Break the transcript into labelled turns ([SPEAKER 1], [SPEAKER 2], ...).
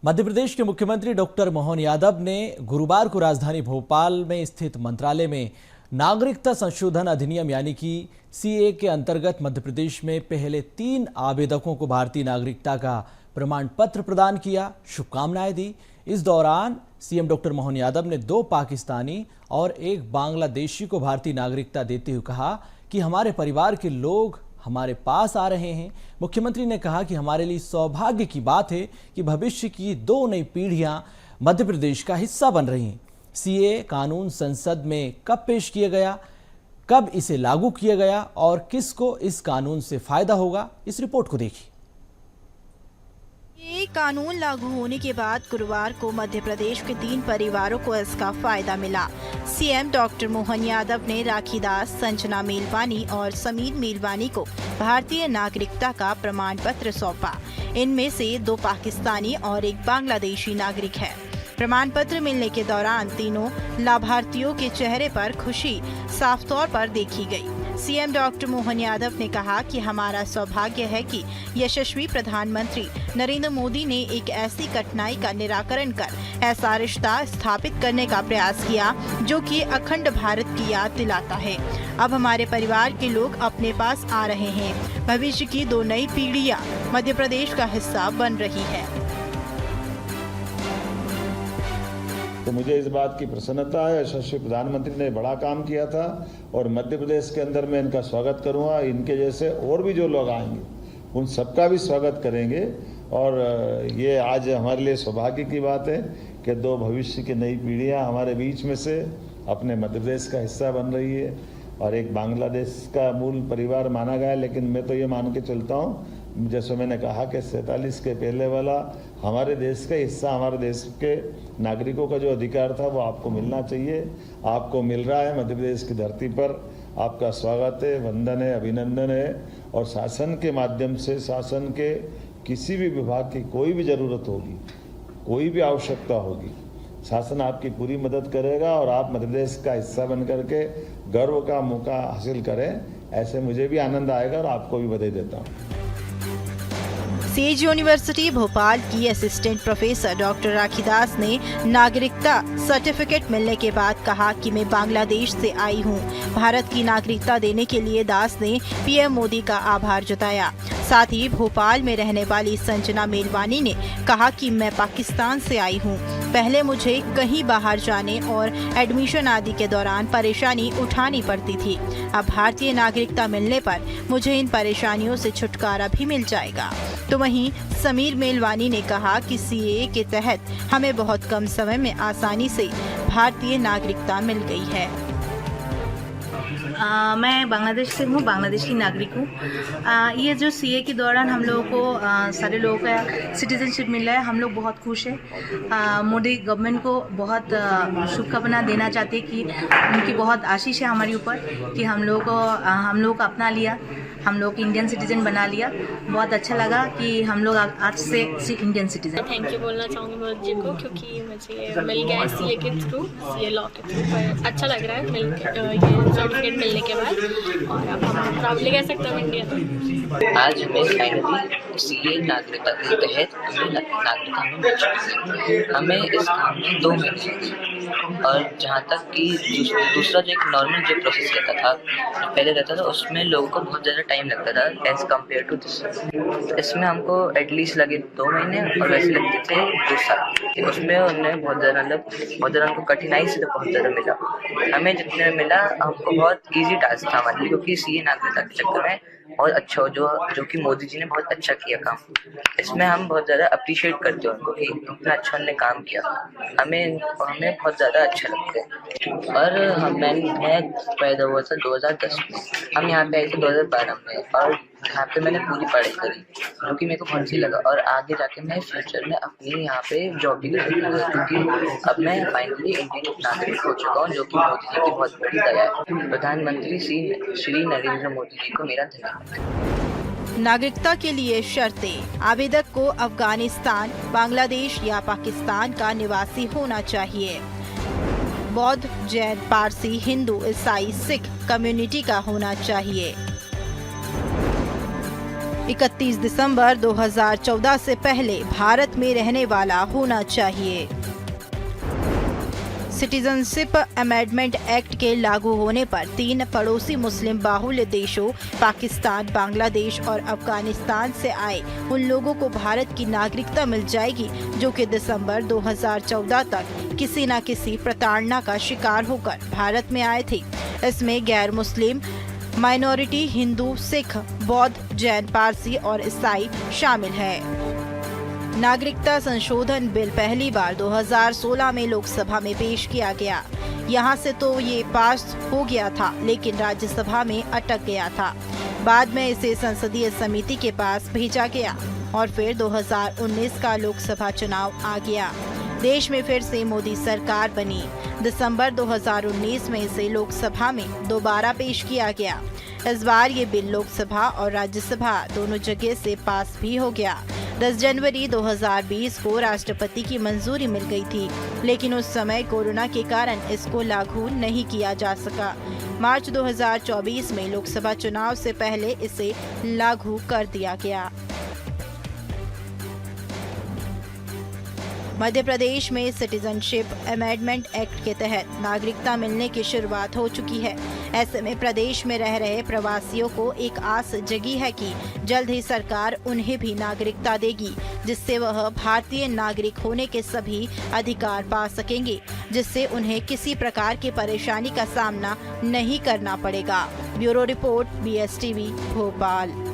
[SPEAKER 1] मध्य प्रदेश के मुख्यमंत्री डॉक्टर मोहन यादव ने गुरुवार को राजधानी भोपाल में स्थित मंत्रालय में नागरिकता संशोधन अधिनियम यानी कि सीए के अंतर्गत मध्य प्रदेश में पहले 3 आवेदकों को भारतीय नागरिकता का प्रमाण पत्र प्रदान किया, शुभकामनाएं दी। इस दौरान सीएम डॉक्टर मोहन यादव ने 2 पाकिस्तानी और 1 बांग्लादेशी को भारतीय नागरिकता देते हुए कहा कि हमारे परिवार के लोग हमारे पास आ रहे हैं। मुख्यमंत्री ने कहा कि हमारे लिए सौभाग्य की बात है कि भविष्य की 2 नई पीढ़ियां मध्य प्रदेश का हिस्सा बन रही हैं। सीए कानून संसद में कब पेश किया गया, कब इसे लागू किया गया और किसको इस कानून से फायदा होगा, इस रिपोर्ट को देखिए।
[SPEAKER 2] ये कानून लागू होने के बाद गुरुवार को मध्य प्रदेश के 3 परिवारों को इसका फायदा मिला। सीएम डॉक्टर मोहन यादव ने राखी दास, संजना मेलवानी और समीर मेलवानी को भारतीय नागरिकता का प्रमाण पत्र सौंपा। इनमें से 2 पाकिस्तानी और 1 बांग्लादेशी नागरिक है। प्रमाण पत्र मिलने के दौरान तीनों लाभार्थियों के चेहरे पर खुशी साफ तौर पर देखी गई। सीएम डॉक्टर मोहन यादव ने कहा कि हमारा सौभाग्य है कि यशस्वी प्रधानमंत्री नरेंद्र मोदी ने एक ऐसी कठिनाई का निराकरण कर ऐसा रिश्ता स्थापित करने का प्रयास किया जो कि अखंड भारत की याद दिलाता है। अब हमारे परिवार के लोग अपने पास आ रहे हैं। भविष्य की 2 नई पीढ़ियां मध्य प्रदेश का हिस्सा बन रही है।
[SPEAKER 3] तो मुझे इस बात की प्रसन्नता है, यशस्वी प्रधानमंत्री ने बड़ा काम किया था और मध्य प्रदेश के अंदर मैं इनका स्वागत करूंगा। इनके जैसे और भी जो लोग आएंगे उन सबका भी स्वागत करेंगे। और ये आज हमारे लिए सौभाग्य की बात है कि 2 भविष्य की नई पीढ़ियां हमारे बीच में से अपने मध्य प्रदेश का हिस्सा बन रही है। और एक बांग्लादेश का मूल परिवार माना गया, लेकिन मैं तो ये मान के चलता हूँ, जैसे मैंने कहा कि 47 के पहले वाला हमारे देश का हिस्सा, हमारे देश के नागरिकों का जो अधिकार था वो आपको मिलना चाहिए। आपको मिल रहा है मध्य प्रदेश की धरती पर। आपका स्वागत है, वंदन है, अभिनंदन है। और शासन के माध्यम से, शासन के किसी भी विभाग की कोई भी ज़रूरत होगी, कोई भी आवश्यकता होगी, शासन आपकी पूरी मदद करेगा और आप मध्य प्रदेश का हिस्सा बन करके गर्व का मौका हासिल करें। ऐसे मुझे भी आनंद आएगा और आपको भी बधाई देता हूँ।
[SPEAKER 2] सेज यूनिवर्सिटी भोपाल की असिस्टेंट प्रोफेसर डॉक्टर राखी दास ने नागरिकता सर्टिफिकेट मिलने के बाद कहा कि मैं बांग्लादेश से आई हूं। भारत की नागरिकता देने के लिए दास ने पीएम मोदी का आभार जताया। साथ ही भोपाल में रहने वाली संजना मेलवानी ने कहा कि मैं पाकिस्तान से आई हूं। पहले मुझे कहीं बाहर जाने और एडमिशन आदि के दौरान परेशानी उठानी पड़ती थी। अब भारतीय नागरिकता मिलने पर मुझे इन परेशानियों से छुटकारा भी मिल जाएगा। तो वहीं समीर मेलवानी ने कहा कि सीए के तहत हमें बहुत कम समय में आसानी से भारतीय नागरिकता मिल गई है।
[SPEAKER 4] मैं बांग्लादेश से हूँ, बांग्लादेश की नागरिक हूँ। ये जो सीए के दौरान हम लोगों को सारे लोगों का सिटीजनशिप मिला है, हम लोग बहुत खुश हैं। मोदी गवर्नमेंट को बहुत शुभकामना देना चाहते हैं कि उनकी बहुत आशीष है हमारे ऊपर कि हम लोग को अपना लिया, हम लोग इंडियन सिटीजन बना लिया। बहुत अच्छा लगा कि हम लोग आज से इंडियन सिटीजन।
[SPEAKER 5] थैंक यू बोलना चाहूँगी मोदी जी को, क्योंकि मुझे मिल गया है सीए के थ्रू, सीए लॉ के थ्रू। पर अच्छा लग रहा है ये सर्टिफिकेट मिलने के बाद, और अब हम प्राउडली कह सकते हैं इंडिया।
[SPEAKER 6] आज हमें फाइनली सीए नागरिकता के तहत नागरिकता मिल चुकी है। हमें इस काम में 2 महीने लगे और जहाँ तक कि दूसरा जो एक नॉर्मल जो प्रोसेस रहता था, पहले रहता था, उसमें लोगों को बहुत ज़्यादा टाइम लगता था एज कम्पेयर टू दिस। इसमें हमको एटलीस्ट लगे 2 महीने और वैसे लगते थे 2 साल। उसमें उन्हें बहुत ज़्यादा हमको कठिनाई से तो बहुत ज़्यादा मिला। हमें जितने मिला हमको बहुत ईजी टास्क था हमारे लिए, क्योंकि सीए नागरिकता के चक्कर में बहुत अच्छा हो जो कि मोदी जी ने बहुत अच्छा किया काम। इसमें हम बहुत ज़्यादा अप्रिशिएट करते हैं उनको कि इतना अच्छा उन्होंने काम किया। हमें बहुत ज़्यादा अच्छा लगता है। और मैं पैदा हुआ था 2010 में। हम यहाँ पे आए थे 2012 में और यहाँ पे मैंने पूरी पढ़ाई करी, जो कि मेरे को बहुत अच्छी लगा। और आगे जाके मैं फ्यूचर में अपनी यहाँ पे जॉब भी कर सकूँगा, क्योंकि अब मैं फाइनली इंडियन नागरिक हो चुका हूँ, जो कि मोदी जी की बहुत बड़ी दया है। प्रधानमंत्री श्री नरेंद्र मोदी जी को मेरा धन्यवाद।
[SPEAKER 2] नागरिकता के लिए शर्तें। आवेदक को अफगानिस्तान, बांग्लादेश या पाकिस्तान का निवासी होना चाहिए। बौद्ध, जैन, पारसी, हिंदू, ईसाई, सिख कम्युनिटी का होना चाहिए। 31 दिसंबर 2014 से पहले भारत में रहने वाला होना चाहिए। सिटीजनशिप अमेंडमेंट एक्ट के लागू होने पर 3 पड़ोसी मुस्लिम बाहुल्य देशों पाकिस्तान, बांग्लादेश और अफगानिस्तान से आए उन लोगों को भारत की नागरिकता मिल जाएगी जो कि दिसंबर 2014 तक किसी न किसी प्रताड़ना का शिकार होकर भारत में आए थे। इसमें गैर मुस्लिम माइनॉरिटी, हिंदू, सिख, बौद्ध, जैन, पारसी और ईसाई शामिल है। नागरिकता संशोधन बिल पहली बार 2016 में लोकसभा में पेश किया गया। यहां से तो ये पास हो गया था, लेकिन राज्यसभा में अटक गया था। बाद में इसे संसदीय समिति के पास भेजा गया और फिर 2019 का लोकसभा चुनाव आ गया। देश में फिर से मोदी सरकार बनी। दिसंबर 2019 में इसे लोकसभा में दोबारा पेश किया गया। इस बार ये बिल लोकसभा और राज्यसभा दोनों जगह से पास भी हो गया। 10 जनवरी 2020 को राष्ट्रपति की मंजूरी मिल गई थी, लेकिन उस समय कोरोना के कारण इसको लागू नहीं किया जा सका। मार्च 2024 में लोकसभा चुनाव से पहले इसे लागू कर दिया गया। मध्य प्रदेश में सिटीजनशिप अमेंडमेंट एक्ट के तहत नागरिकता मिलने की शुरुआत हो चुकी है। ऐसे में प्रदेश में रह रहे प्रवासियों को एक आस जगी है कि जल्द ही सरकार उन्हें भी नागरिकता देगी, जिससे वह भारतीय नागरिक होने के सभी अधिकार पा सकेंगे, जिससे उन्हें किसी प्रकार की परेशानी का सामना नहीं करना पड़ेगा। Bureau report, BSTV, Bhopal.